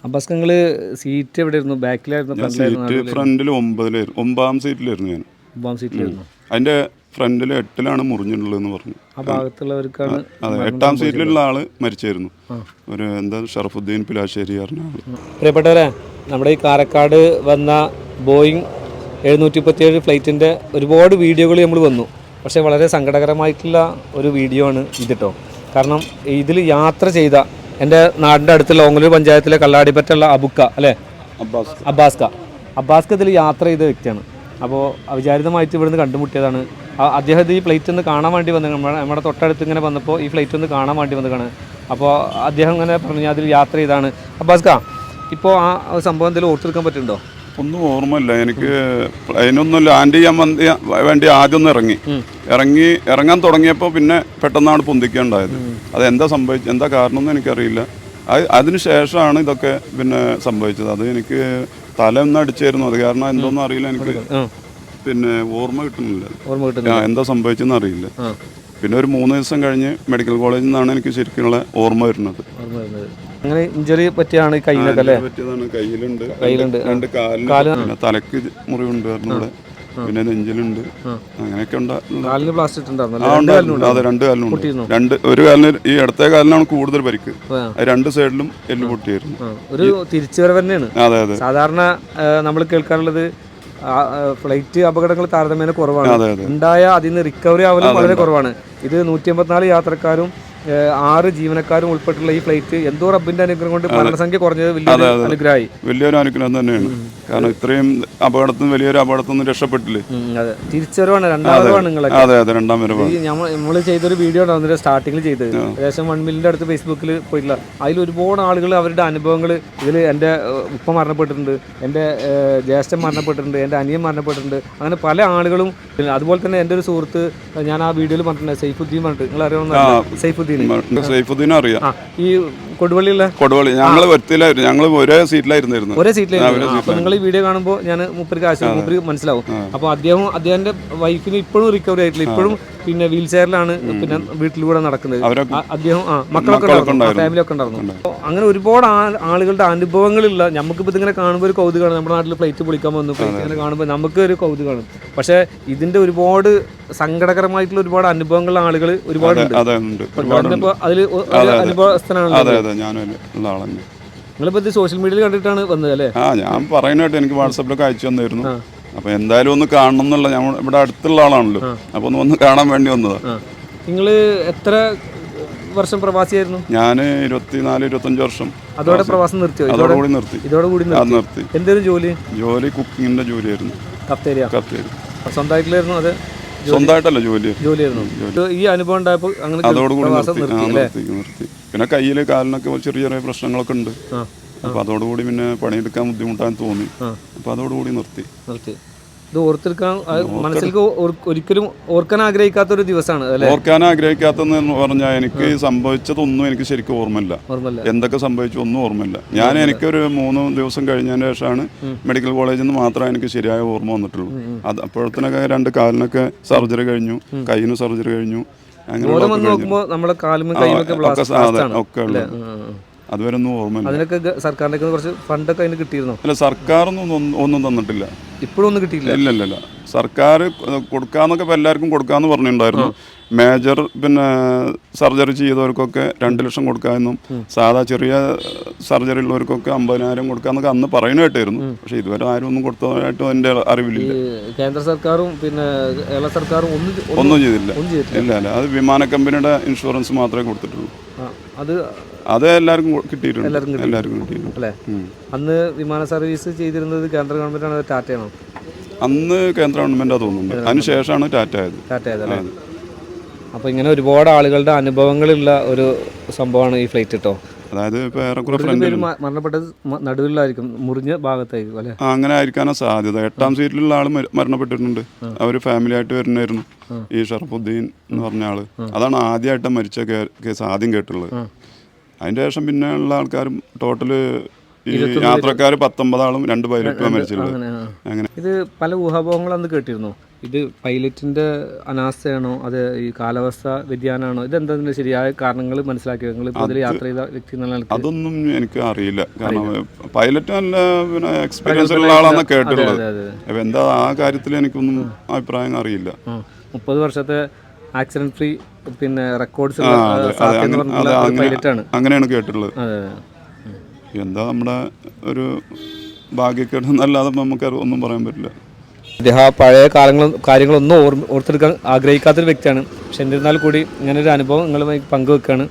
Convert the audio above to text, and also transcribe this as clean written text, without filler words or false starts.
Abbas നിങ്ങൾ seat എവിടെയായിരുന്നു? ബാക്കിലായിരുന്നു? Seat ഫ്രണ്ടിൽ 9 സീറ്റിലായിരുന്നു ഞാൻ. 9 സീറ്റിലായിരുന്നു. അതിന്റെ ഫ്രണ്ടിൽ 8ലാണ് മുറിഞ്ഞിട്ടുള്ളതെന്ന് പറഞ്ഞു. ആ ഭാഗത്തുള്ളവർക്കാണ്. അതെ, 8ാം സീറ്റിലുള്ള ആള് മരിച്ചായിരുന്നു. ഒരു ഷറഫുദ്ദീൻ പിലാശ്ശേരി പറഞ്ഞ ആള്. പ്രിയപ്പെട്ടവരെ, നമ്മുടെ ഈ കാരക്കാട് വന്ന ബോയിങ് 737 ഫ്ലൈറ്റിൻ്റെ ഒരുപാട് വീഡിയോകൾ നമ്മൾ വന്നു. പക്ഷേ വളരെ സങ്കടകരമായിട്ടുള്ള ഒരു വീഡിയോ ആണ് ഇതിട്ടോ. കാരണം ഇതിൽ യാത്ര ചെയ്ത എൻ്റെ നാടിൻ്റെ അടുത്തുള്ള ഓങ്ങല്ലൂർ പഞ്ചായത്തിലെ കള്ളാടിപ്പറ്റുള്ള അബുക്ക അല്ലേ, അബ്ബാസ്ക ഇതിൽ യാത്ര ചെയ്ത വ്യക്തിയാണ്. അപ്പോൾ അവിചാരിതമായിട്ട് ഇവിടുന്ന് കണ്ടുമുട്ടിയതാണ്. അദ്ദേഹം ഈ ഫ്ലൈറ്റ് ഒന്ന് കാണാൻ വേണ്ടി വന്നത്, നമ്മുടെ തൊട്ടടുത്ത് ഇങ്ങനെ വന്നപ്പോൾ ഈ ഫ്ലൈറ്റ് ഒന്ന് കാണാൻ വേണ്ടി വന്നതാണ്. അപ്പോൾ അദ്ദേഹം ഇങ്ങനെ പറഞ്ഞു അതിൽ യാത്ര ചെയ്താണ്. അബ്ബാസ്ക, ഇപ്പോൾ ആ സംഭവം എന്തെങ്കിലും ഓർത്തെടുക്കാൻ പറ്റുന്നുണ്ടോ? ഒന്നും ഓർമ്മയില്ല എനിക്ക്. അതിനൊന്നും ലാൻഡ് ചെയ്യാൻ വേണ്ടി ആദ്യം ഒന്ന് ഇറങ്ങാൻ തുടങ്ങിയപ്പോൾ പിന്നെ പെട്ടെന്നാണ് പൊന്തിക്കേണ്ടായത്. അത് എന്താ കാരണം എന്ന് എനിക്കറിയില്ല. അതിന് ശേഷമാണ് ഇതൊക്കെ പിന്നെ സംഭവിച്ചത്. അത് എനിക്ക് തല ഒന്ന് അടിച്ചായിരുന്നു. അത് കാരണം എന്തോന്നും അറിയില്ല എനിക്ക്. പിന്നെ ഓർമ്മ കിട്ടുന്നില്ല എന്താ സംഭവിച്ചെന്ന് അറിയില്ല. പിന്നെ ഒരു 3 ദിവസം കഴിഞ്ഞ് മെഡിക്കൽ കോളേജിൽ നിന്നാണ് എനിക്ക് ശരിക്കുള്ള ഓർമ്മ വരുന്നത്. അങ്ങനെ ഇഞ്ചുറി പറ്റിയാണ് കയ്യിലൊക്കെ അല്ലേ? കയ്യിലുണ്ട്, 2 കാലിന്, തലക്ക് മുറിവുണ്ട്, പിന്നെ നെഞ്ചിലുണ്ട്, അങ്ങനെയൊക്കെ കാലിന് പ്ലാസ്റ്റർ ഉണ്ടായിരുന്നു. അതെ, 2 കാലിനുണ്ട്. ഒരു കാലിന്, ഈ ഇടത്തെ കാലിനാണ് കൂടുതൽ പരിക്ക്. 2 സൈഡിലും എല്ല് പൊട്ടിയായിരുന്നു. ഒരു തിരിച്ചുവരവ് തന്നെയാണ്. അതെ അതെ. സാധാരണ നമ്മൾ കേൾക്കാറുള്ളത് ഫ്ലൈറ്റ് അപകടങ്ങൾ താരതമ്യേന കുറവാണ്. ഉണ്ടായ അതിൽ നിന്ന് റിക്കവറി ആവലും വളരെ കുറവാണ്. ഇത് 184 യാത്രക്കാരും 6 ജീവനക്കാരും ഉൾപ്പെട്ടുള്ള ഈ ഫ്ലൈറ്റ് എന്തോ റബ്ബിന്റെ അനുഗ്രഹം കൊണ്ട് മരണസംഖ്യ കുറഞ്ഞത് വലിയൊരു അനുഗ്രഹം തന്നെയാണ്. കാരണം ഇത്രയും വലിയൊരു അപകടത്തിൽ രക്ഷപ്പെട്ടില്ലേ. അതെ, തിരിച്ചുവരവാണ്, രണ്ടാമതാണ് നിങ്ങളൊക്കെ. അതെ അതെ, രണ്ടാം വരവാണ്. നമ്മൾ ചെയ്തൊരു വീഡിയോ ഉണ്ടാവുന്നില്ല സ്റ്റാർട്ടിങ്ങിൽ ചെയ്തത്, ഏകദേശം 1 മില്യൻ്റെ അടുത്ത് ഫേസ്ബുക്കിൽ പോയിട്ടില്ല. അതിൽ ഒരുപാട് ആളുകൾ അവരുടെ അനുഭവങ്ങൾ, ഇതിൽ എൻ്റെ ഉപ്പ മരണപ്പെട്ടിട്ടുണ്ട്, എൻ്റെ ജ്യേഷ്ഠൻ മരണപ്പെട്ടിട്ടുണ്ട്, എൻ്റെ അനിയൻ മരണപ്പെട്ടിട്ടുണ്ട്, അങ്ങനെ പല ആളുകളും. അതുപോലെ തന്നെ എൻ്റെ ഒരു സുഹൃത്ത്, ഞാൻ ആ വീഡിയോയിൽ പറഞ്ഞിട്ടുണ്ട്, സൈഫുദ്ദീൻ പറഞ്ഞിട്ട്, നിങ്ങൾ അറിയാവുന്ന സൈഫുദ്ദീൻ അറിയാം. ഈ കൊടുവള്ളി ഞങ്ങൾ ഒരേ സീറ്റിലായിരുന്നു. അപ്പൊ നിങ്ങൾ ഈ വീഡിയോ കാണുമ്പോൾ ഞാൻ മൂപ്പർക്ക് മനസ്സിലാവും. അപ്പൊ അദ്ദേഹത്തിന്റെ വൈഫിന് ഇപ്പോഴും റിക്കവറി ആയിട്ടില്ല. ഇപ്പോഴും പിന്നെ വീൽ ചെയറിലാണ് പിന്നെ വീട്ടിലൂടെ നടക്കുന്നത്. അദ്ദേഹം മക്കളൊക്കെ ഉണ്ടായിരുന്നു, ഫാമിലി ഒക്കെ ഉണ്ടായിരുന്നു. അങ്ങനെ ഒരുപാട് ആളുകളുടെ അനുഭവങ്ങളുള്ള, നമുക്കിപ്പോൾ ഇതിങ്ങനെ കാണുമ്പോൾ ഒരു കൗതുകമാണ്. നമ്മുടെ നാട്ടിൽ ഫ്ലൈറ്റ് പൊളിക്കാൻ വന്നു, ഫ്ലൈറ്റ് ഇങ്ങനെ കാണുമ്പോൾ നമുക്ക് ഒരു കൗതുകമാണ്. പക്ഷേ ഇതിന്റെ ഒരുപാട് സങ്കടകരമായിട്ടുള്ള ഒരുപാട് അനുഭവങ്ങളുള്ള ആളുകൾ ഒരുപാടുണ്ട്. അതിൽ അനുഭവസ്ഥനാണ്. നിങ്ങളിപ്പോ ഇത് സോഷ്യൽ മീഡിയയിൽ കണ്ടിട്ടാണ് വന്നത് അല്ലേ? ഞാൻ പറയുന്നതായിട്ട് എനിക്ക് വാട്സാപ്പിലൊക്കെ അയച്ചു തന്നിരുന്നു. അപ്പൊ എന്തായാലും ഒന്ന് കാണണം എന്നുള്ള, ഞാൻ ഇവിടെ അടുത്തുള്ള ആളാണല്ലോ, അപ്പൊ ഒന്ന് കാണാൻ വേണ്ടി വന്നതാ. നിങ്ങള് എത്ര വർഷം പ്രവാസിയായിരുന്നു? ഞാൻ 24-25 വർഷം. അതോടെ പ്രവാസം നിർത്തിയോ? അതോടുകൂടി നിർത്തി. എന്തായിരുന്നു ജോലി? കുക്കിങ്ങിന്റെ ജോലിയായിരുന്നു. കഫ്തേരിയ. സ്വന്തമായിട്ടില്ലായിരുന്നു? അത് സ്വന്തമായിട്ടല്ല, ജോലിയായിരുന്നു. ഈ അനുഭവം ഉണ്ടായപ്പോൾ അതോടുകൂടി നിർത്തി. പിന്നെ കയ്യില് കാലിനൊക്കെ ചെറിയ ചെറിയ പ്രശ്നങ്ങളൊക്കെ ഉണ്ട്. അപ്പൊ അതോടുകൂടി പിന്നെ പണിയെടുക്കാൻ ബുദ്ധിമുട്ടാന്ന് തോന്നി. അപ്പൊ അതോടുകൂടി നിർത്തി. ഇത് ഓർത്തെടുക്കാൻ മനസ്സിലേക്ക് ഒരിക്കലും ഓർക്കാൻ ആഗ്രഹിക്കാത്ത ഒരു ദിവസമാണ്. ഓർക്കാൻ ആഗ്രഹിക്കാത്തെന്ന് പറഞ്ഞാൽ എനിക്ക് സംഭവിച്ചതൊന്നും എനിക്ക് ശരിക്കും ഓർമ്മയില്ല. എന്തൊക്കെ സംഭവിച്ചു ഒന്നും ഓർമ്മയില്ല. എനിക്കൊരു 3 ദിവസം കഴിഞ്ഞതിന് ശേഷമാണ് മെഡിക്കൽ കോളേജിൽ നിന്ന് മാത്രമേ എനിക്ക് ശരിയായ ഓർമ്മ വന്നിട്ടുള്ളൂ. അത് അപ്പോഴത്തേനൊക്കെ 2 കാലിനൊക്കെ സർജറി കഴിഞ്ഞു, കൈയിന് സർജറി കഴിഞ്ഞു, അങ്ങനെ ഒക്കെ ഉള്ളത്. അതുവരെ ഒന്നും ഓർമ്മയില്ല. അതിനൊക്കെ സർക്കാരിന്റെ കുറച്ച് ഫണ്ടൊക്കെ അതിന് കിട്ടിയിരുന്നു? അല്ല, സർക്കാരൊന്നും ഒന്നും തന്നിട്ടില്ല. ഇപ്പോഴും ഒന്നും കിട്ടിയില്ല? ഇല്ല. സർക്കാർ കൊടുക്കാന്നൊക്കെ എല്ലാവർക്കും കൊടുക്കാന്ന് പറഞ്ഞിട്ടുണ്ടായിരുന്നു. മേജർ പിന്നെ സർജറി ചെയ്തവർക്കൊക്കെ 2 ലക്ഷം കൊടുക്കാമെന്നും സാധാ ചെറിയ സർജറി ഉള്ളവർക്കൊക്കെ 50,000 കൊടുക്കാന്നൊക്കെ അന്ന് പറയുന്ന കേട്ടായിരുന്നു. പക്ഷെ ഇതുവരെ ആരും ഒന്നും കൊടുത്തതായിട്ടും എൻ്റെ അറിവില്ല. കേന്ദ്ര സർക്കാരും പിന്നെ കേരള സർക്കാരും ഒന്നും ചെയ്തില്ല. ഇല്ല. അത് വിമാന കമ്പനിയുടെ ഇൻഷുറൻസ് മാത്രമേ കൊടുത്തിട്ടുള്ളൂ. അത് എല്ലാവർക്കും കിട്ടിയിട്ടുണ്ട്. എല്ലാവർക്കും കിട്ടിയിട്ടുണ്ട് അല്ലേ? അന്ന് വിമാന സർവീസ് ചെയ്തിരുന്നത് കേന്ദ്ര ഗവൺമെന്റ് ആണോ ടാറ്റയാണോ? അന്ന് കേന്ദ്ര ഗവൺമെന്റാ തോന്നുന്നുണ്ട്. അതിനുശേഷമാണ് ടാറ്റ ആയത്. അപ്പോൾ ഇങ്ങനെ ഒരുപാട് ആളുകളുടെ അനുഭവങ്ങളുള്ള ഒരു സംഭവമാണ് ഈ ഫ്ലൈറ്റ് കേട്ടോ. അതായത് മരണപ്പെട്ടത് നടുവിലായിരിക്കും, മുറിഞ്ഞ ഭാഗത്തായിരിക്കും അല്ലേ? അങ്ങനെ ആയിരിക്കാനാണ് സാധ്യത. 8ാം സീറ്റിലുള്ള ആള് മരണപ്പെട്ടിട്ടുണ്ട്. അവർ ഫാമിലി ആയിട്ട് വരുന്നായിരുന്നു. ഈ ഷറഫുദ്ദീൻ എന്ന് പറഞ്ഞ ആള്, അതാണ് ആദ്യമായിട്ട് മരിച്ച കേസ് ആദ്യം കേട്ടുള്ളത്. അതിന്റെ ശേഷം പിന്നെ ഉള്ള ആൾക്കാരും ടോട്ടല് യാത്രക്കാർ 19 ആളും 2 പൈലറ്റും മരിച്ചിട്ടുള്ളത്. അങ്ങനെ ഇത് പല ഊഹാപോഹങ്ങളും അന്ന് കേട്ടിരുന്നു. ഇത് പൈലറ്റിന്റെ അനാസ്ഥയാണോ അത് ഈ കാലാവസ്ഥ വ്യതിയാനമാണോ ഇതെന്താ ശരിയായ കാരണങ്ങൾ മനസ്സിലാക്കിയോ നിങ്ങൾ ഇപ്പോൾ ഇതിൽ യാത്ര ചെയ്ത വ്യക്തി എന്നുള്ള നിലയ്ക്ക്? അതൊന്നും എനിക്ക് അറിയില്ല. കാരണം പൈലറ്റ് നല്ല പിന്നെ എക്സ്പീരിയൻസ് ഉള്ള ആളാണ് കേട്ടുള്ളത്. അപ്പൊ എന്താ ആ കാര്യത്തിൽ എനിക്കൊന്നും അഭിപ്രായം അറിയില്ല. 30 വർഷത്തെ ആക്സിഡന്റ് ഫ്രീ പിന്നെ റെക്കോർഡ്സ് പൈലറ്റാണ്, അങ്ങനെയാണ് കേട്ടിട്ടുള്ളത്. എന്താ നമ്മുടെ ഒരു ഭാഗ്യക്കേട് എന്നല്ലാതെ നമുക്ക് ഒന്നും പറയാൻ പറ്റില്ല. അദ്ദേഹം ആ പഴയ കാര്യങ്ങളൊന്നും ഓർത്തെടുക്കാൻ ആഗ്രഹിക്കാത്തൊരു വ്യക്തിയാണ്. പക്ഷെ എന്നിരുന്നാൽ കൂടി ഇങ്ങനൊരു അനുഭവം നിങ്ങളുമായി പങ്കുവെക്കുകയാണ്.